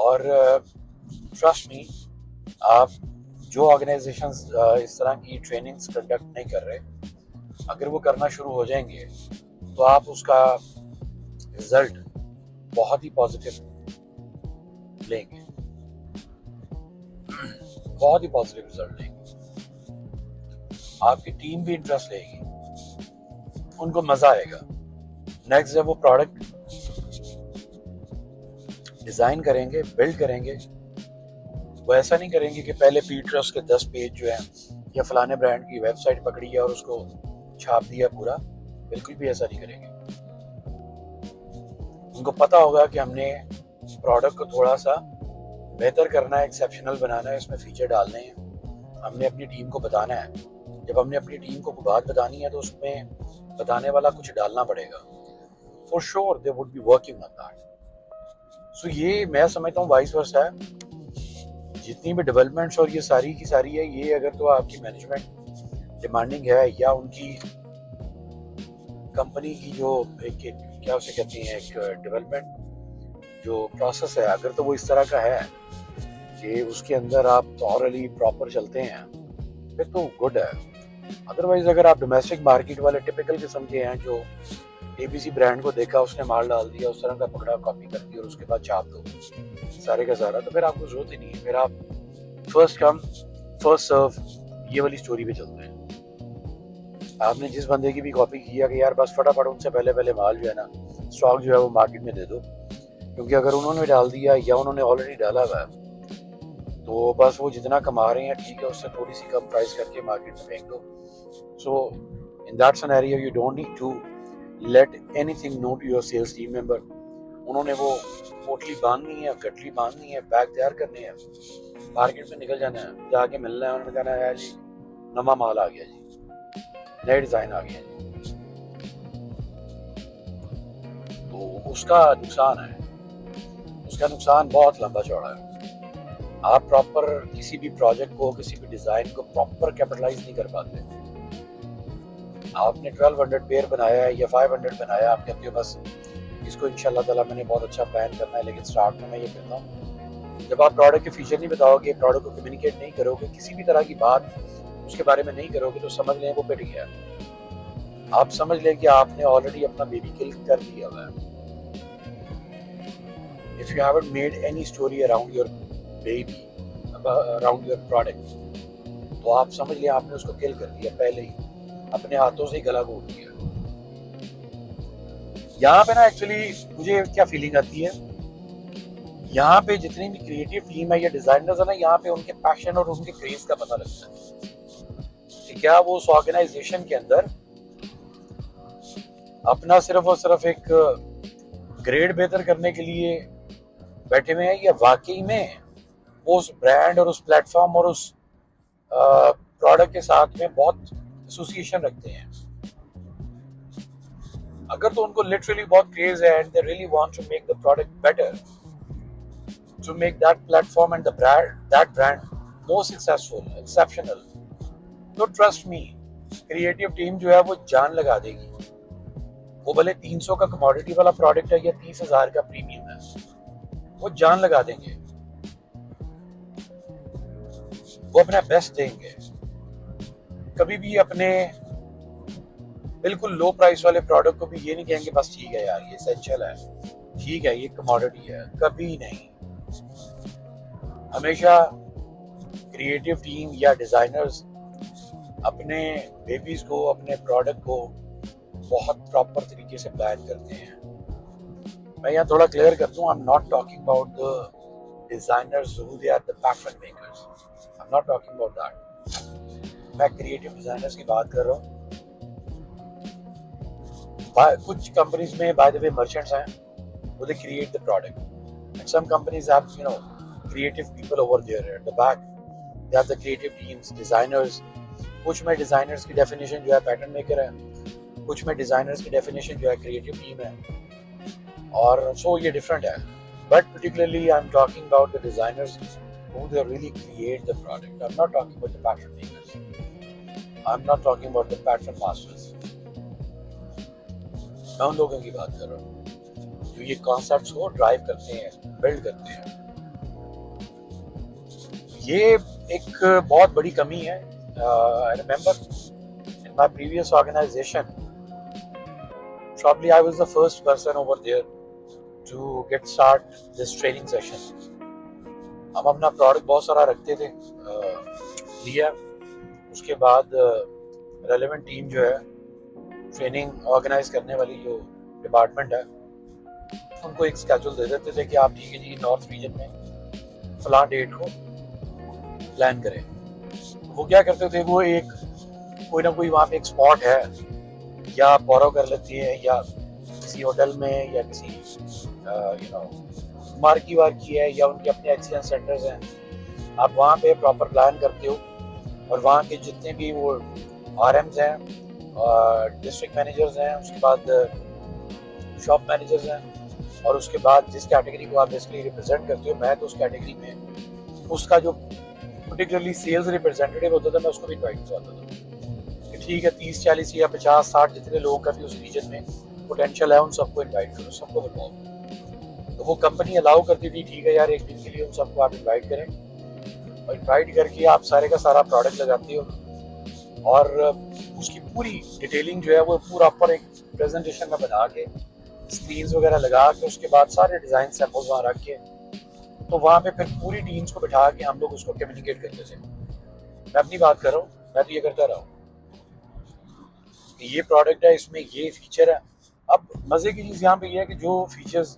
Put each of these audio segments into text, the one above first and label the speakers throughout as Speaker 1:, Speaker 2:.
Speaker 1: और trust me, आप जो ऑर्गेनाइजेशंस इस तरह की ट्रेनिंग्स कंडक्ट नहीं कर रहे, अगर वो करना शुरू हो जाएंगे तो आप उसका रिजल्ट बहुत ही पॉजिटिव लेंगे, बहुत ही पॉजिटिव रिजल्ट लेंगे। आपकी टीम भी इंटरेस्ट लेगी, उनको मजा आएगा। नेक्स्ट जब वो प्रोडक्ट डिजाइन करेंगे, बिल्ड करेंगे, वो ऐसा नहीं करेंगे कि पहले पीटरस के 10 पेज जो है या फलाने ब्रांड की वेबसाइट पकड़ी है और उसको छाप दिया पूरा। बिल्कुल भी ऐसा नहीं करेंगे। उनको पता होगा कि हमने प्रोडक्ट को थोड़ा सा बेहतर करना है, एक्सेप्शनल बनाना है, इसमें फीचर डालने हैं, हमने अपनी टीम को बताना है। जब हमने अपनी टीम को बात बतानी है तो उसमें बताने वाला कुछ डालना पड़ेगा। For sure they would be working on that. So ये मैं समझता हूँ वाइस वर्सा है। जितनी भी डेवलपमेंट्स और ये सारी की सारी है, ये अगर तो आपकी मैनेजमेंट डिमांडिंग है या उनकी कंपनी की जो एक क्या उसे कहते हैं, एक डेवलपमेंट जो प्रोसेस है, अगर तो वो इस तरह का है कि उसके अंदर आप थॉरली प्रॉपर चलते हैं, फिर तो गुड है। अदरवाइज अगर आप डोमेस्टिक मार्केट वाले टिपिकल किस्म के हैं जो एबीसी ब्रांड को देखा, उसने माल डाल दिया, उस तरह का पकड़ा, कॉपी कर दिया और उसके बाद छाप दो सारे का सारा, तो फिर आपको जरूरत ही नहीं है। फिर आप फर्स्ट कम फर्स्ट सर्व ये वाली स्टोरी पे चलते हैं। आपने जिस बंदे की भी कॉपी किया कि यार बस फटाफट उनसे पहले पहले माल जो है ना, स्टॉक जो है वो मार्केट में दे दो, क्योंकि अगर उन्होंने डाल दिया या उन्होंने ऑलरेडी डाला हुआ है तो बस वो जितना कमा रहे हैं ठीक है, उससे थोड़ी सी कम प्राइस करके मार्केट में फेंक दो। So in that scenario you don't need to let anything know to your sales team member. उन्होंने वो पोटली बांधनी है, गठली बांधनी है, बैग तैयार करने हैं, मार्केट में निकल जाना है, जाके मिलना है, उन्होंने कहना है जी नवा माल आ गया जी, नए डिजाइन आ गया जी, तो उसका नुकसान है। उसका नुकसान बहुत लंबा चौड़ा है। आप प्रॉपर किसी भी प्रोजेक्ट को, किसी भी डिजाइन को प्रॉपर कैपिटलाइज नहीं कर पाते। आपने 1200 पेयर बनाया है या 500 बनाया, आप कहते हो बस इसको इंशाल्लाह ताला मैंने बहुत अच्छा प्लान करना है, लेकिन स्टार्ट में मैं ये कहता हूँ जब आप प्रोडक्ट के फीचर नहीं बताओगे, प्रोडक्ट को कम्युनिकेट नहीं करोगे, किसी भी तरह की बात उसके बारे में नहीं करोगे, तो समझ लें वो पिट गया। आप समझ लें कि आपने ऑलरेडी अपना बेबी किल कर दिया हुआ है। If you haven't made any story around your baby, around your product, तो आप समझ लिया आपने उसको किल कर दिया पहले ही, अपने हाथों से ही गला घोट दिया। यहाँ पे ना एक्चुअली मुझे क्या फीलिंग आती है, यहाँ पे जितनी भी क्रिएटिव टीम है या डिजाइनर्स है ना, यहाँ पे उनके पैशन और उनके क्रेज का पता लगता है कि क्या वो उस ऑर्गेनाइजेशन के अंदर अपना सिर्फ और सिर्फ एक ग्रेड बेहतर करने के लिए बैठे हुए हैं, या वाकई में वो उस ब्रांड और उस प्लेटफॉर्म और उस प्रोडक्ट के साथ में बहुत एसोसिएशन रखते हैं। अगर तो उनको लिटरली बहुत क्रेज है and they really want to make the product better, to make that platform and that brand more successful, exceptional, तो ट्रस्ट मी, क्रिएटिव टीम जो है वो जान लगा देगी। वो भले 300 का कमोडिटी वाला प्रोडक्ट है या 30,000 का प्रीमियम है, वो जान लगा देंगे, वो अपना बेस्ट देंगे। कभी भी अपने बिल्कुल लो प्राइस वाले प्रोडक्ट को भी ये नहीं कहेंगे बस ठीक है यार ये एसेंशियल है, ठीक है ये कमोडिटी है, कभी नहीं। हमेशा क्रिएटिव टीम या डिजाइनर्स अपने बेबीज को, अपने प्रोडक्ट को बहुत प्रॉपर तरीके से प्लान करते हैं। मैं यहाँ थोड़ा क्लियर कर दूं, I am not talking about the designers who they are the pattern makers, I am not talking about that. मैं क्रिएटिव डिजाइनर्स की बात कर रहा हूँ। कुछ कंपनीज में बाय द वे मर्चेंट्स हैं, वो they create the product, and some companies have you know creative people over there at the back, they have the creative teams, designers. कुछ में डिजाइनर्स की डेफिनेशन जो है पैटर्न मेकर है, कुछ में डिजाइनर्स की डेफिनेशन जो है क्रिएटिव टीम है, और सो ये डिफरेंट है। But particularly I'm talking about the designers who they really create the product. I'm not talking about the pattern makers. I'm not talking about the pattern masters. मैं उन लोगों की बात कर रहा हूँ जो ये कॉन्सेप्ट्स को ड्राइव करते हैं, बिल्ड करते हैं। ये एक बहुत बड़ी कमी है। I remember in my previous organisation probably I was the first person over there to get start this training session. हम अपना प्रोडक्ट बहुत सारा रखते थे, लिया, उसके बाद रेलेवेंट टीम जो है, ट्रेनिंग ऑर्गेनाइज करने वाली जो डिपार्टमेंट है, उनको एक स्केड्यूल दे देते थे कि आप ठीक है जी नॉर्थ रीजन में फलां डेट को प्लान करें। वो क्या करते थे, वो एक कोई ना कोई वहाँ पे एक स्पॉट है, या आप बोरो कर लेती हैं या किसी होटल में या किसी मार्की वार्की है या उनके अपने एक्सीलेंस सेंटर्स हैं, आप वहाँ पे प्रॉपर प्लान करते हो और वहाँ के जितने भी वो आरएम्स हैं, डिस्ट्रिक्ट मैनेजर्स हैं, उसके बाद शॉप मैनेजर्स हैं, और उसके बाद जिस कैटेगरी को आप बेसिकली रिप्रेजेंट करते हो, मैं तो उस कैटेगरी में उसका जो पर्टिकुलरली सेल्स रिप्रेजेंटेटिव होता था, मैं उसको भी इन्वाइट करवाता था कि ठीक है 30-40 या 50-60 जितने लोगों का भी उस रीजन में पोटेंशियल है उन सबको इन्वाइट करो, सबको बुलवाओ। तो वो कंपनी अलाउ करती थी, ठीक है यार एक दिन के लिए उन सबको आप इन्वाइट करें, और इन्वाइट करके आप सारे का सारा प्रोडक्ट लगाते हो और उसकी पूरी डिटेलिंग जो है वो पूरा पर एक प्रेजेंटेशन में बना के स्क्रीन्स वगैरह लगा के उसके बाद सारे डिज़ाइन सैम्पल्स वहाँ रख के, तो वहाँ पे फिर पूरी टीम्स को बिठा के हम लोग उसको कम्युनिकेट करते थे। मैं अपनी बात कर रहा हूँ, मैं तो ये करता रहा हूँ कि ये प्रोडक्ट है, इसमें ये फीचर है। अब मज़े की चीज़ यहाँ पे ये है कि जो फीचर्स,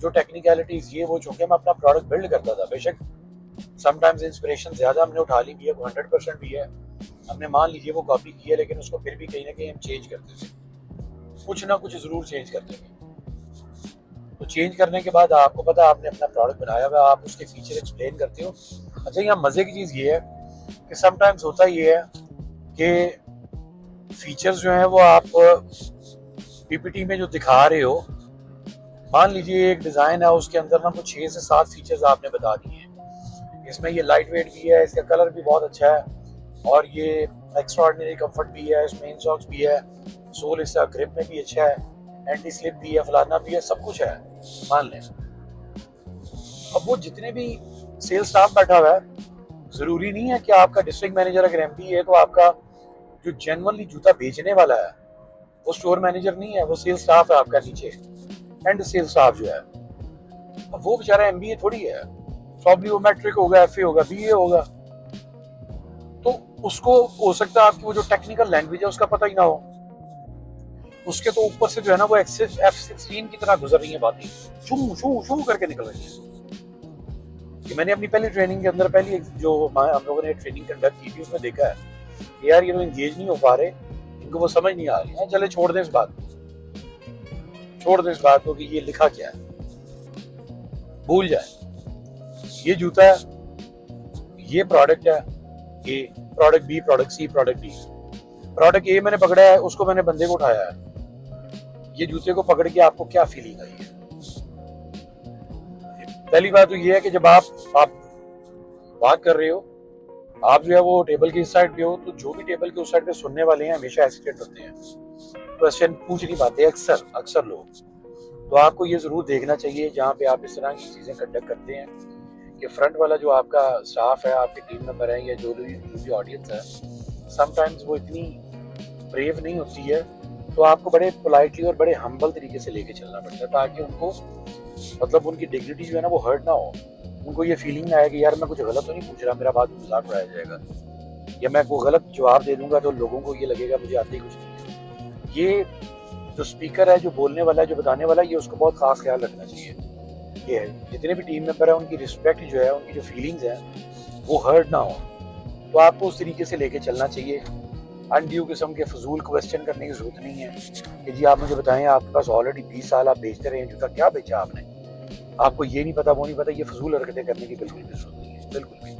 Speaker 1: जो टेक्निकलिटीज़, ये वो चूँकि मैं अपना प्रोडक्ट बिल्ड करता था, बेशक समटाइम्स इंस्पिरेशन ज़्यादा हमने उठा ली भी है, 100% भी है, हमने मान लीजिए वो कॉपी की है, लेकिन उसको फिर भी कहीं ना कहीं हम चेंज करते थे, कुछ ना कुछ ज़रूर चेंज करते थे। तो चेंज करने के बाद आपको पता है आपने अपना प्रोडक्ट बनाया हुआ, आप उसके फीचर एक्सप्लेन करते हो। अच्छा, यहाँ मज़े की चीज़ ये है कि समटाइम्स होता ये है कि फीचर्स जो हैं वो आप पीपीटी में जो दिखा रहे हो, मान लीजिए एक डिज़ाइन है, उसके अंदर ना कुछ 6 से 7 फीचर्स आपने बता दिए हैं, इसमें ये लाइट वेट भी है, इसका कलर भी बहुत अच्छा है, और ये एक्स्ट्राऑर्डिनरी कंफर्ट भी है, इसमें इन सॉक्स भी है, सोल इसका ग्रिप में भी अच्छा है, एंटी स्लिप भी है, फलाना भी है, सब कुछ है, मान लें। अब वो जितने भी सेल्स स्टाफ बैठा हुआ है, ज़रूरी नहीं है कि आपका डिस्ट्रिक्ट मैनेजर अगर एमडी है तो आपका जो जेन्युइनली जूता बेचने वाला है वो स्टोर मैनेजर नहीं है, वो सेल्स स्टाफ है आपका नीचे, एंड सेल्स स्टाफ जो है, अब वो बेचारा एमबीए थोड़ी है, प्रॉब्ली वो मैट्रिक होगा, एफए होगा, बीए होगा, तो उसको हो सकता है आपकी वो जो टेक्निकल लैंग्वेज है उसका पता ही ना हो, उसके तो ऊपर से जो है ना वो F16 की तरह गुजर रही है बातें, शू शू शू करके निकल रही है। कि मैंने अपनी पहली ट्रेनिंग के अंदर, पहली जो हम लोगों ने ट्रेनिंग कंडक्ट की थी, उसमें देखा है कि यार ये तो इंगेज नहीं हो पा रहे, इनको वो समझ नहीं आ रही है, चले छोड़ दें इस बात को, छोड़ दें इस बात को कि ये लिखा क्या है, भूल जाए। ये जूता है, ये प्रोडक्ट है, A product B, product C, product D. Product A मैंने पकड़ा है, उसको मैंने बंदे को उठाया है, ये जूते को पकड़ के आपको क्या फीलिंग आई है? पहली बात तो ये है कि जब आप बात कर रहे हो, आप जो है वो टेबल की इस साइड पे हो, तो जो भी टेबल के उस साइड पे सुनने वाले हैं हमेशा हेसिटेट होते हैं, क्वेश्चन पूछ नहीं पाते अक्सर लोग। तो आपको ये जरूर देखना चाहिए जहाँ पे आप इस तरह की चीजें कंडक्ट करते हैं कि फ्रंट वाला जो आपका स्टाफ है, आपके टीम मेंबर है, या जो भी ऑडियंस है, समटाइम्स वो इतनी ब्रेव नहीं होती है, तो आपको बड़े पोलाइटली और बड़े हम्बल तरीके से लेके चलना पड़ता है, ताकि उनको मतलब उनकी डिग्निटी जो है ना वो हर्ट ना हो, उनको ये फीलिंग ना आए कि यार मैं कुछ गलत तो नहीं पूछ रहा, मेरा बात मजाक उड़ाया जाएगा, या मैं वो गलत जवाब दे दूंगा तो लोगों को ये लगेगा मुझे आते ही कुछ नहीं है। ये जो स्पीकर है, जो बोलने वाला है, जो बताने वाला है, ये उसको बहुत खास ख्याल रखना चाहिए। ये है जितने भी टीम मेंबर है उनकी रिस्पेक्ट जो है, उनकी जो फीलिंग्स हैं वो हर्ट ना हो, तो आपको उस तरीके से लेके चलना चाहिए। अनड्यू किस्म के फजूल क्वेश्चन करने की जरूरत नहीं है कि जी आप मुझे बताएं, आपके पास ऑलरेडी 20 साल आप बेचते रहे हैं जूता, क्या बेचा आपने, आपको ये नहीं पता, वो नहीं पता, ये फजूल हरकतें करने की बिल्कुल भी जरूरत नहीं है, बिल्कुल भी।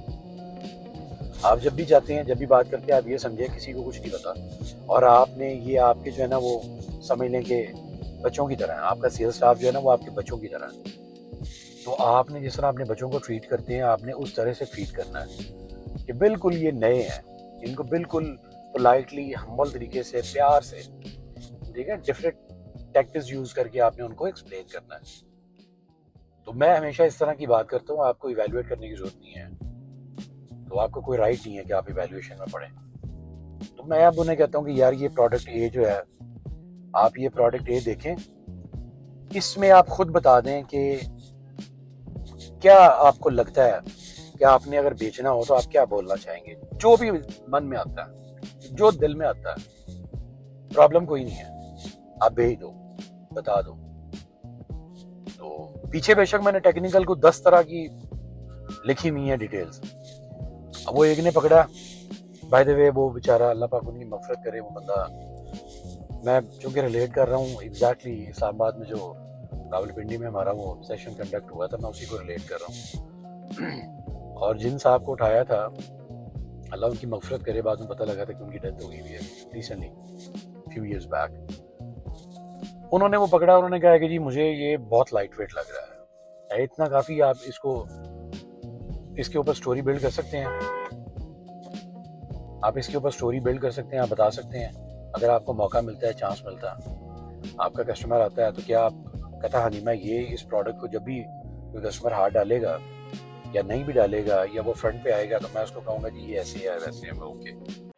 Speaker 1: आप जब भी जाते हैं, जब भी बात करते हैं, आप ये समझें किसी को कुछ नहीं पता, और आपने ये आपके जो है ना वो समझ लें कि बच्चों की तरह है, आपका सेल्स स्टाफ जो है ना वो आपके बच्चों की तरह है, तो आपने जिस तरह अपने बच्चों को ट्रीट करते हैं, आपने उस तरह से ट्रीट करना है कि बिल्कुल ये नए हैं, इनको बिल्कुल पोलाइटली हम्बल तरीके से, प्यार से, ठीक है, डिफरेंट टैक्टिक्स यूज करके आपने उनको एक्सप्लेन करना है। तो मैं हमेशा इस तरह की बात करता हूँ, आपको इवैल्यूएट करने की जरूरत नहीं है। तो आपको कोई राइट नहीं है कि आप इवैल्यूएशन में पढ़ें। तो मैं अब उन्हें कहता हूँ कि यार ये प्रोडक्ट ए जो है, आप ये प्रोडक्ट ए देखें, इसमें आप खुद बता दें कि क्या आपको लगता है कि आपने अगर बेचना हो तो आप क्या बोलना चाहेंगे, जो भी मन में आता है, जो दिल में आता है, प्रॉब्लम कोई नहीं है, आप भेज दो, बता दो। तो पीछे बेशक मैंने टेक्निकल को 10 तरह की लिखी हुई है डिटेल्स। अब वो एक ने पकड़ा, बाय द वे वो बेचारा, अल्लाह पाक उनकी मगफरत करे, वो बंदा, मैं चूंकि रिलेट कर रहा हूँ एग्जैक्टली इस्लामाबाद में जो रावलपिंडी में हमारा वो सेशन कंडक्ट हुआ था, मैं उसी को रिलेट कर रहा हूँ। और जिन साहब को उठाया था, अल्लाह उनकी मगफरत करे, बाद में पता लगा था कि उनकी डेथ हो गई है रिसेंटली, फ्यू इयर्स बैक। उन्होंने वो पकड़ा, उन्होंने कहा कि जी मुझे ये बहुत लाइट वेट लग रहा है, इतना काफ़ी, आप इसके ऊपर स्टोरी बिल्ड कर सकते हैं, आप इसके ऊपर स्टोरी बिल्ड कर सकते हैं, आप बता सकते हैं, अगर आपको मौका मिलता है, चांस मिलता है, आपका कस्टमर आता है, तो क्या आप कहता हनीमा ये इस प्रोडक्ट को जब भी कोई कस्टमर हाथ डालेगा या नहीं भी डालेगा या वो फ्रंट पे आएगा तो मैं उसको कहूँगा जी ये ऐसे है वैसे है, ओके